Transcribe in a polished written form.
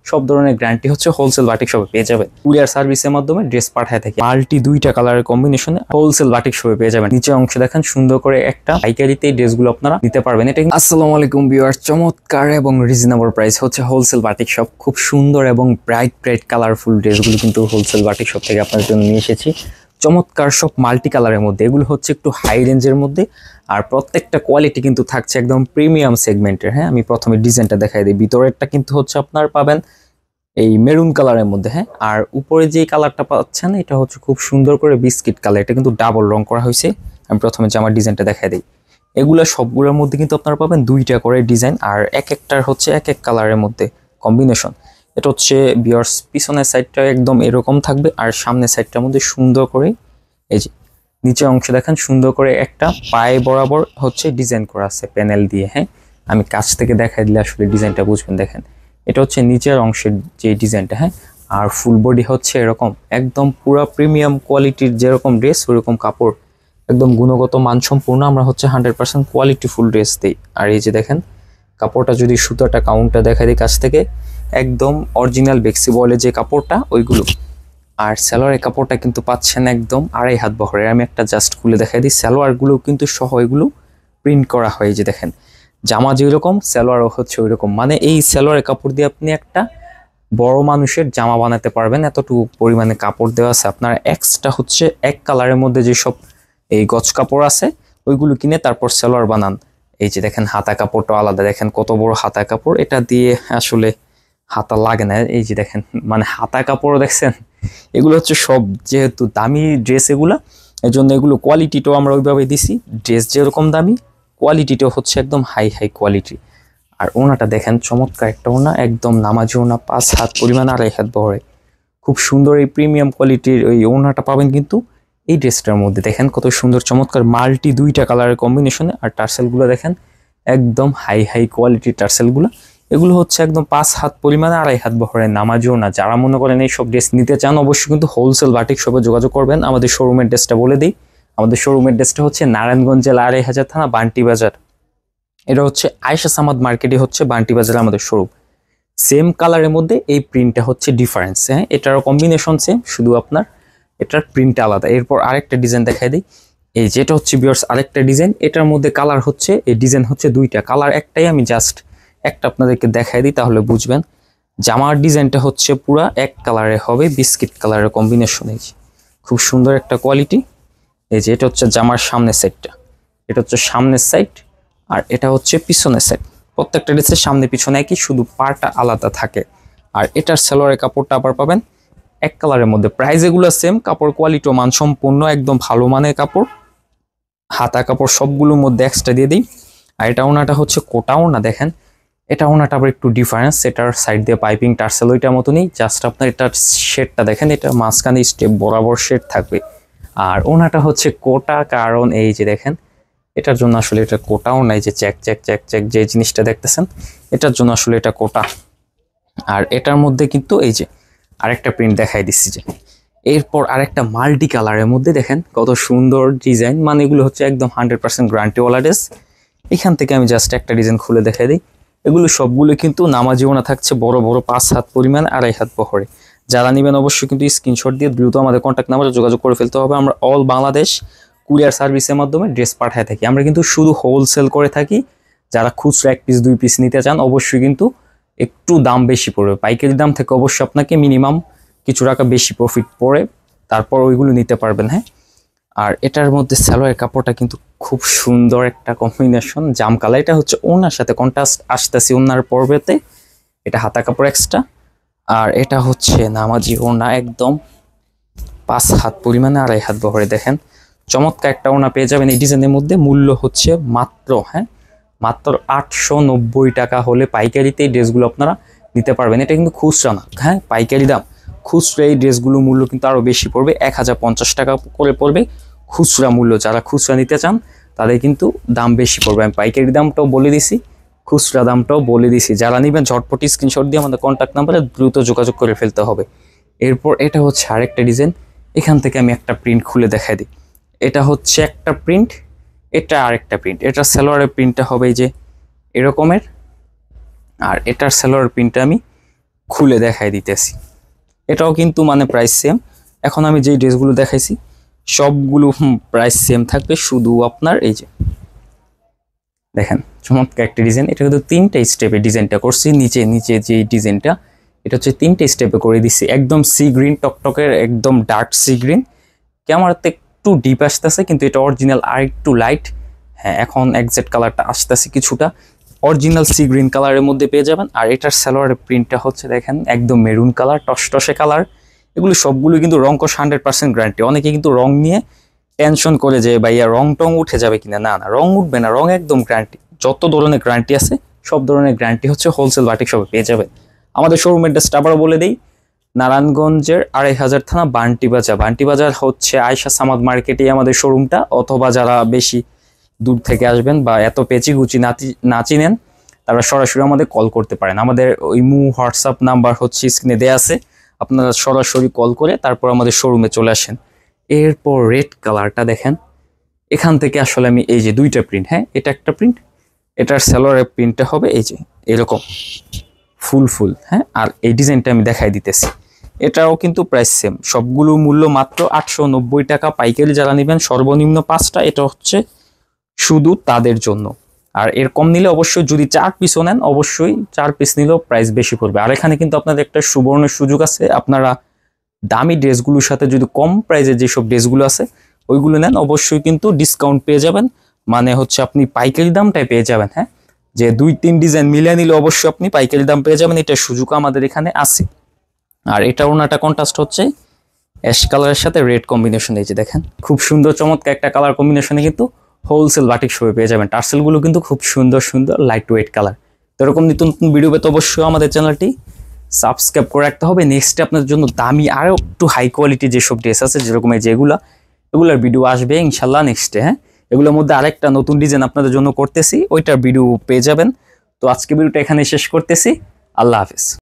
সব ধরনের গ্যারান্টি হচ্ছে হোলসেল বাটিক শপে পেয়ে যাবেন। কুরিয়ার সার্ভিসের মাধ্যমে ড্রেস পাঠায় থাকে, মাল্টি 2টা কালারের কম্বিনেশনে হোলসেল বাটিক শপে পেয়ে যাবেন। নিচে অংশে দেখেন সুন্দর করে একটা পাইকারিতে ড্রেসগুলো আপনারা নিতে পারবেন। এটা আসসালামু আলাইকুম ভিউয়ার্স, চমৎকার এবং রিজনেবল প্রাইস হচ্ছে হোলসেল বাটিক শপ। খুব সুন্দর এবং ব্রাইট কালারফুল ড্রেসগুলো কিন্তু হোলসেল বাটিক শপ থেকে আপনাদের জন্য নিয়ে এসেছি। চমৎকার সব মাল্টি কালারের মধ্যে, এগুলো হচ্ছে একটু হাই রেঞ্জের মধ্যে, আর প্রত্যেকটা কোয়ালিটি কিন্তু থাকছে একদম প্রিমিয়াম সেগমেন্টের। হ্যাঁ, আমি প্রথমে ডিজাইনটা দেখাই দিই। ভিতরেরটা কিন্তু হচ্ছে আপনার পাবেন এই মেরুন কালারের মধ্যে, হ্যাঁ, আর উপরে যে কালারটা পাচ্ছেন এটা হচ্ছে খুব সুন্দর করে বিস্কিট কালার, এটা কিন্তু ডাবল রং করা হয়েছে। আমি প্রথমে জামার ডিজাইনটা দেখাই দিই। এগুলো সবগুলোর মধ্যে কিন্তু আপনারা পাবেন 2টা করে ডিজাইন, আর এক একটার হচ্ছে এক এক কালারের মধ্যে কম্বিনেশন। এটা হচ্ছে ভিউয়ার্স পিছনের সাইডটা একদম এরকম থাকবে, আর সামনের সাইডটার মধ্যে সুন্দর করে এই যে নিচে অংশে দেখেন সুন্দর করে একটা পায়ে বরাবর হচ্ছে ডিজাইন করা আছে প্যানেল দিয়ে। হ্যাঁ, আমি কাছ থেকে দেখাই দিলে আসলে ডিজাইনটা বুঝবেন। দেখেন এটা হচ্ছে নিচের অংশের যে ডিজাইনটা, হ্যাঁ, আর ফুল বডি হচ্ছে এরকম একদম পুরো প্রিমিয়াম কোয়ালিটির যেরকম ড্রেস ওরকম কাপড়, একদম গুণগত মানসম্পূর্ণ। আমরা হচ্ছে 100% কোয়ালিটি ফুল ড্রেস দিই। আর এই যে দেখেন কাপড়টা যদি সুতাটা কাউন্টটা দেখা দিই কাছ থেকে, একদম অরিজিনাল বেক্সি বলে যে কাপড়টা ওইগুলো। আর সালোয়ারের কাপড়টা কিন্তু পাচ্ছেন একদম 2.5 হাত বহরের। আমি একটা জাস্ট খুলে দেখাই দিই। সালোয়ারগুলো কিন্তু সহ এগুলো প্রিন্ট করা হয়। যে দেখেন জামা যেরকম সালোয়ারও হচ্ছে ওই রকম, মানে এই সালোয়ারের কাপড় দিয়ে আপনি একটা বড় মানুষের জামা বানাতে পারবেন, এতটুকু পরিমাণে কাপড় দেওয়া আছে। আপনার এক্সট্রা হচ্ছে এক কালারের মধ্যে যেসব এই গজ কাপড় আছে ওইগুলো কিনে তারপর সালোয়ার বানান। এই যে দেখেন হাতা কাপড়টা আলাদা, দেখেন কত বড় হাতা কাপড়, এটা দিয়ে আসলে হাতা লাগে না। এই যে দেখেন মানে হাতা কাপড় দেখছেন, এগুলো হচ্ছে সব যেহেতু দামি ড্রেস এগুলা, এই জন্য এগুলো কোয়ালিটিটাও আমরা ওইভাবে দিছি। ড্রেস যেরকম দামি কোয়ালিটিটাও হচ্ছে একদম হাই কোয়ালিটি। আর ওনাটা দেখেন চমৎকার একটা ওনা, একদম নামাজি ওনা, 5 হাত পরিমাণ 2.5 হাত বহরে। খুব সুন্দর এই প্রিমিয়াম কোয়ালিটির ওই ওনাটা পাবেন কিন্তু এই ড্রেসটার মধ্যে। দেখেন কত সুন্দর চমৎকার মাল্টি 2টা কালারের কম্বিনেশনে। আর টার্সেলগুলো দেখেন একদম হাই কোয়ালিটির টার্সেলগুলো। এগুলো হচ্ছে একদম 5 হাত পরিমাণে 2.5 হাত বহরের নামাজিও না। যারা মনে করেন এই সব ড্রেস নিতে চান অবশ্যই কিন্তু হোলসেল বাটিক শপে যোগাযোগ করবেন। আমাদের শোরুমের ড্রেসটা বলে দিই। আমাদের শোরুমের ড্রেসটা হচ্ছে নারায়ণগঞ্জ জেলা 2.5 থানা বান্টি বাজার। এটা হচ্ছে আয়েশা সামাদ মার্কেটে হচ্ছে বান্টি বাজারে আমাদের শোরুম। সেম কালারের মধ্যে এই প্রিন্টটা হচ্ছে ডিফারেন্স। হ্যাঁ, এটারও কম্বিনেশন সেম, শুধু আপনার এটার প্রিন্টটা আলাদা। এরপর আরেকটা ডিজাইন দেখাই দিই। এই যেটা হচ্ছে ভিউয়ার্স আরেকটা ডিজাইন, এটার মধ্যে কালার হচ্ছে এই ডিজাইন হচ্ছে 2টা কালার, একটাই আমি জাস্ট একটা আপনাদেরকে দেখাই দিই তাহলে বুঝবেন। জামার ডিজাইনটা হচ্ছে পুরা এক কালারে হবে, বিস্কিট কালারের কম্বিনেশন। এই যে খুব সুন্দর একটা কোয়ালিটি। এই যে এটা হচ্ছে জামার সামনের সাইডটা, এটা হচ্ছে সামনের সাইড, আর এটা হচ্ছে পিছনের সাইড। প্রত্যেকটা ড্রেসের সামনে পিছনে একই, শুধু পাড়টা আলাদা থাকে। আর এটার সালোয়ারের কাপড়টা আবার পাবেন এক কালারের মধ্যে। প্রাইস এগুলো সেম, কাপড় কোয়ালিটিও মানসম্পূর্ণ, একদম ভালো মানের কাপড়। হাতা কাপড় সবগুলোর মধ্যে এক্সট্রা দিয়ে দিই। আর এটা ওনাটা হচ্ছে কোটা ওনা, দেখেন এটা ওনাটা আবার একটু ডিফারেন্স। এটার সাইড দিয়ে পাইপিং টার্সেল ওইটার মতনই, জাস্ট আপনার এটার শেডটা দেখেন, এটা মাঝখানে স্টেপ বরাবর শেড থাকবে। আর ওনাটা হচ্ছে কোটা, কারণ এই যে দেখেন এটার জন্য আসলে এটা কোটাও নাই, যে চেক যে জিনিসটা দেখতেছেন এটার জন্য আসলে এটা কোটা। আর এটার মধ্যে কিন্তু এই যে আরেকটা প্রিন্ট দেখাই দিচ্ছি। যে এরপর আরেকটা মাল্টি কালারের মধ্যে দেখেন কত সুন্দর ডিজাইন, মানে এগুলো হচ্ছে একদম 100% গ্যারান্টিওয়ালা ড্রেস। এখান থেকে আমি জাস্ট একটা ডিজাইন খুলে দেখাই দিই। এগুলো সবগুলো কিন্তু নামাজি ওনা থাকছে, বড় 5 হাত পরিমাণ 2.5 হাত বহরে। যারা নেবেন অবশ্যই কিন্তু স্ক্রিনশট দিয়ে দ্রুত আমাদের কন্ট্যাক্ট নাম্বারে যোগাযোগ করে ফেলতে হবে। আমরা অল বাংলাদেশ কুরিয়ার সার্ভিসের মাধ্যমে ড্রেস পাঠায় থাকি। আমরা কিন্তু শুধু হোলসেল করে থাকি। যারা খুচরা 1 পিস 2 পিস নিতে চান অবশ্যই কিন্তু একটু দাম বেশি পড়বে, পাইকারি দাম থেকে অবশ্যই আপনাকে মিনিমাম কিছু টাকা বেশি প্রফিট পড়ে তারপর ওইগুলো নিতে পারবেন। হ্যাঁ, আর এটার মধ্যে সালোয়ারের কাপড়টা কিন্তু খুব সুন্দর একটা কম্বিনেশন, জাম কালার। এটা হচ্ছে ওনার সাথে কন্ট্রাস্ট আসতেছি ওনার পর্বেতে। এটা হাতা কাপড় এক্সট্রা, আর এটা হচ্ছে নামাজি ওনা, একদম 5 হাত পরিমাণে 2.5 হাত বহরে। দেখেন চমৎকার একটা ওনা পেয়ে যাবেন এই ডিজাইনের মধ্যে। মূল্য হচ্ছে মাত্র 890 টাকা হলে পাইকারিতে এই ড্রেসগুলো আপনারা নিতে পারবেন। এটা কিন্তু খুচরা না, হ্যাঁ, পাইকারি দাম। খুচরা এই ড্রেসগুলোর মূল্য কিন্তু আরও বেশি পড়বে, 1050 টাকা করে পড়বে খুচরা মূল্য। যারা খুচরা নিতে চান তাদের কিন্তু দাম বেশি পড়বে। আমি পাইকারি দামটাও বলে দিছি, খুচরা দামটাও বলে দিছি। যারা নেবেন ঝটপটি স্ক্রিনশট দিয়ে আমাদের কন্ট্যাক্ট নাম্বারে দ্রুত যোগাযোগ করে ফেলতে হবে। এরপর এটা হচ্ছে আরেকটা ডিজাইন, এখান থেকে আমি একটা প্রিন্ট খুলে দেখাই দিই। এটা হচ্ছে একটা প্রিন্ট, এটা আরেকটা প্রিন্ট। এটার সালোয়ারের প্রিন্টটা হবে এই যে এরকমের, আর এটার সালোয়ারের প্রিন্টটা আমি খুলে দেখাই দিতেছি। এটাও কিন্তু মানে প্রাইস সেম। এখন আমি যেই ড্রেসগুলো দেখাইছি সবগুলো প্রাইস সেম থাকবে, শুধু আপনার এই যে দেখেন চমৎকার একটা ডিজাইন। এটা কিন্তু 3টা স্টেপে ডিজাইনটা করছি। নিচে নিচে যে ডিজাইনটা এটা হচ্ছে 3টে স্টেপে করে দিচ্ছি। একদম সি গ্রিন টকটকের, একদম ডার্ক সি গ্রিন। ক্যামেরাতে একটু ডিপ আসতেছে কিন্তু এটা অরিজিনাল আর একটু লাইট। হ্যাঁ, এখন এক্সাক্ট কালারটা আসতেছে কিছুটা। অরিজিনাল সি গ্রিন কালারের মধ্যে পেয়ে যাবেন। আর এটার সালোয়ারের প্রিন্টটা হচ্ছে দেখেন একদম মেরুন কালার, টসটসে কালার। এগুলো সবগুলো কিন্তু রং কষ 100% গ্যারান্টি। অনেকে কিন্তু রং নিয়ে টেনশন করে যে ভাইয়া রং টং উঠে যাবে কিনা। না না, রং উঠবে না, রং একদম গ্যারান্টি। যত ধরনের গ্যারান্টি আছে সব ধরনের গ্যারান্টি হচ্ছে হোলসেল বাটিক শপে পেয়ে যাবে। আমাদের শোরুমের অ্যাড্রেসটা আবারও বলে দিই, নারায়ণগঞ্জের 2500 থানা বান্টি বাজার। বান্টি বাজার হচ্ছে আয়শা সামাদ মার্কেটে আমাদের শোরুমটা। অথবা যারা বেশি দূর থেকে আসবেন বা এত পেঁচি গুচি না চিনেন তারা সরাসরি আমাদের কল করতে পারেন। আমাদের ইমো হোয়াটসঅ্যাপ নাম্বার হচ্ছে স্ক্রিনে দেওয়া আছে, আপনারা সরাসরি কল করে তারপর আমাদের শোরুমে চলে আসেন। এরপর রেড কালারটা দেখেন, এখান থেকে আসলে আমি এই যে 2টা প্রিন্ট, হ্যাঁ এটা একটা প্রিন্ট, এটার সালোয়ারের প্রিন্টটা হবে এই যে এরকম ফুল, হ্যাঁ। আর এই ডিজাইনটা আমি দেখাই দিতেছি, এটাও কিন্তু প্রাইস সেম। সবগুলো মূল্য মাত্র 890 টাকা পাইকারি। যারা নেবেন সর্বনিম্ন 5টা, এটা হচ্ছে শুধু তাদের জন্য। আর এর কম নিলে অবশ্যই, যদি 4 পিসও নেন অবশ্যই 4 পিস নিলেও প্রাইস বেশি পড়বে। আর এখানে কিন্তু আপনাদের একটা সুবর্ণ সুযোগ আছে, আপনারা দামি ড্রেসগুলোর সাথে যদি কম প্রাইসে যেসব ড্রেসগুলো আছে ওইগুলো নেন অবশ্যই কিন্তু ডিসকাউন্ট পেয়ে যাবেন। মানে হচ্ছে আপনি পাইকারি দামটাই পেয়ে যাবেন। হ্যাঁ, যে 2-3 ডিজাইন মিলিয়ে নিলে অবশ্যই আপনি পাইকারি দাম পেয়ে যাবেন, এটার সুযোগ আমাদের এখানে আছে। আর এটা ওনাটা কন্ট্রাস্ট হচ্ছে অ্যাশ কালারের সাথে রেড কম্বিনেশন। এই যে দেখেন খুব সুন্দর চমৎকার একটা কালার কম্বিনেশনে কিন্তু হোলসেল বাটিক শপে পেয়ে যাবেন। টার্সেলগুলো কিন্তু খুব সুন্দর সুন্দর লাইট ওয়েট কালার। তো এরকম নিত্য নতুন ভিডিও পেতে অবশ্যই আমাদের চ্যানেলটি সাবস্ক্রাইব করে রাখতে হবে। নেক্সটে আপনাদের জন্য দামি আরও একটু হাই কোয়ালিটি যেসব ড্রেস আছে, যেরকম এই যেগুলা, এগুলোর ভিডিও আসবে ইনশাল্লাহ নেক্সটে। হ্যাঁ, এগুলোর মধ্যে আরেকটা নতুন ডিজাইন আপনাদের জন্য করতেছি, ওইটার ভিডিও পেয়ে যাবেন। তো আজকে ভিডিওটা এখানে শেষ করতেছি। আল্লাহ হাফিজ।